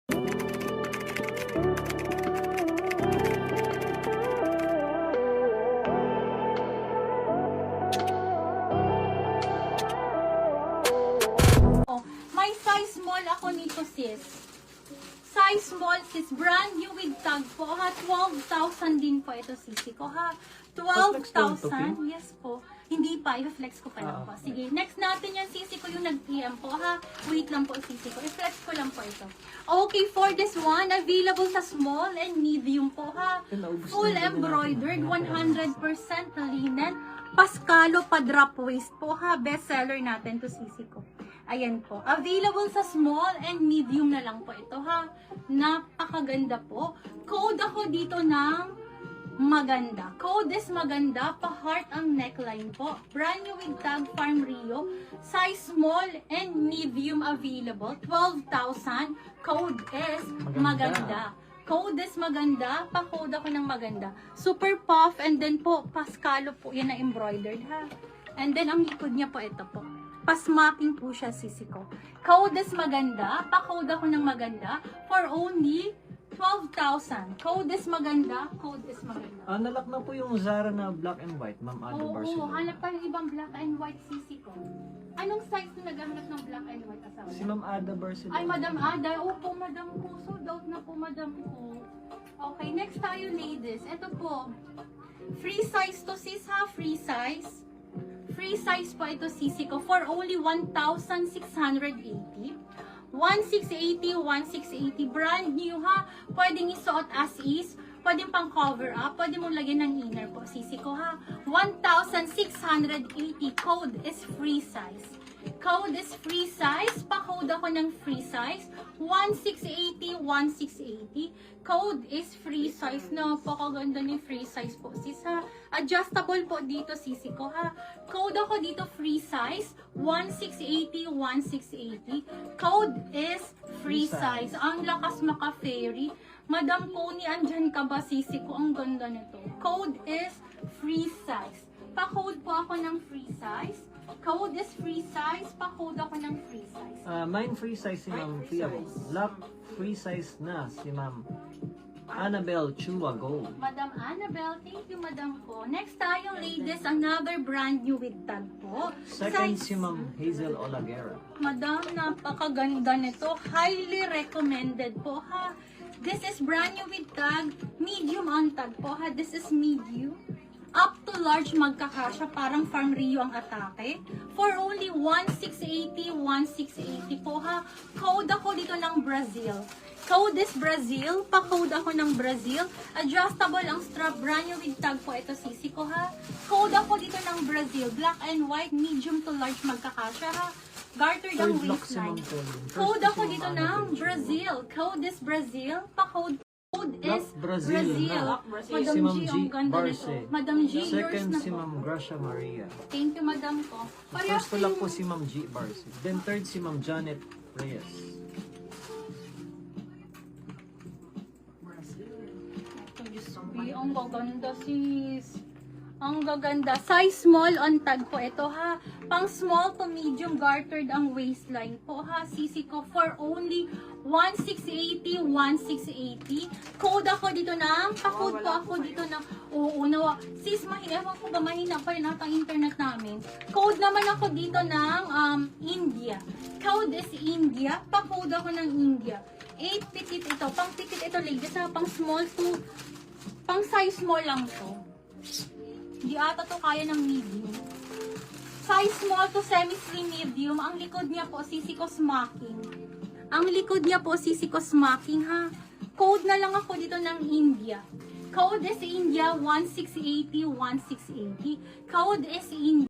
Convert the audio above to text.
May size small ako nito, sis. Size small, sis. Brand new with tag po, ha. 12,000 din po ito, sisi ko, ha. 12,000. Yes po. Hindi pa. I-flex ko pa lang po. Sige. Next natin yan, sisi ko, yung nag-PM po, ha. Wait lang po, sisi ko. I-flex ko lang po ito. Okay, for this one, available sa small and medium po, ha. Full embroidered, 100% linen. Pascalo pa drop waist po, ha. Best seller natin to, sisi ko. Ayan po. Available sa small and medium na lang po ito, ha. Napakaganda po. Code ako dito ng maganda. Code is maganda. Pa-heart ang neckline po. Brand new with tag Farm Rio. Size small and medium available. 12,000. Code is maganda. Code is maganda. Pa-code ako ng maganda. Super puff and then po, Pascalo po. Yan na embroidered, ha. And then ang likod niya po ito po. Pasmaking po siya, sisi ko. Code is maganda. Pa-code ako ng maganda for only 12,000. Code is maganda. Code is maganda. Nalak na po yung Zara na black and white, Ma'am Ada Oo, Barcelona. hanap pa yung ibang black and white, sisi ko. Anong size na naghahanap ng black and white asawa? Si Ma'am Ada Barcelona. Ay, Madam Ada. Opo, Madam ko. Sold out na po, Madam ko. Okay, next tayo, ladies. Ito po. Free size to, sis, ha? Free size. Free size po ito, sisi ko, for only 1,680. 1,680, 1,680. Brand new, ha? Pwedeng isuot as is. Pwedeng pang cover up. Pwede mong lagyan ng inner po, sisi ko, ha? 1,680. Code is free size. Code is free size. Pa-code ako ng free size. 1,680, 1,680. Code is free size. Napakaganda ni free size po, sis, ha? Adjustable po dito, sisi ko, ha? Code ako dito free size. 1,680, 1,680. Code is free size. Ang lakas maka-fairy. Madam Coney, andyan ka ba, sisi ko? Ang ganda nito. Code is free size. Pa-code po ako ng free size. Code is free size. Pa-code ako ng free size. Mine free size si Ma'am Fia. Black free size na si Ma'am Annabelle Chua Gold. Madam Annabelle, thank you, Madam ko. Next tayo, ladies, another brand new with tag po. Second Size- si Ma'am Hazel Olaguera. Madam, napakaganda nito. Highly recommended po, ha. This is brand new with tag. Medium ang tag po, ha. This is medium. Up to large magkakasya, parang Farm Rio ang atake. For only 1,680, 1,680 po, ha. Code ako dito ng Brazil. Code is Brazil. Pa-code ako ng Brazil. Adjustable ang strap. Brand new with tag po ito, sisi ko, ha. Code ako dito ng Brazil. Black and white, medium to large magkakasya, ha. Gartered ang Third lock si waistline. Ma'am Colin. First Code si ako Ma'am dito Annabelle ng Chua. Brazil. Code is Brazil. Pa-code Black is Brazil na. Madam Si Ma'am G, G. ang ganda Barce. nito. Madam G, yours Second na si po. Ma'am Gracia Maria. Thank you, Madam ko. First to lock po si Ma'am G. Barce. Then third si Ma'am Janet Reyes. Ang gaganda, sis. Ang gaganda. Size small on tag po ito, ha. Pang small to medium gartered ang waistline po, ha. Sisi ko for only 1,680, 1,680. Code ako dito ng, pa-code po ako dito ng, oo, nawa. Sis, ewan ko ba, mahina pa rin ang internet namin. Code naman ako dito ng India. Code is India. Pa-code ako ng India. 8 petit ito. Pang petit ito, ladies, ha. Pang small to, pang size small lang to. Hindi ata to kaya ng medium. Size small to semi-slim medium. Ang likod niya po, sisi ko smacking. Ang likod niya po, sisi ko smacking, ha. Code na lang ako dito ng India. Code is India 1,680, 1,680. Code is India.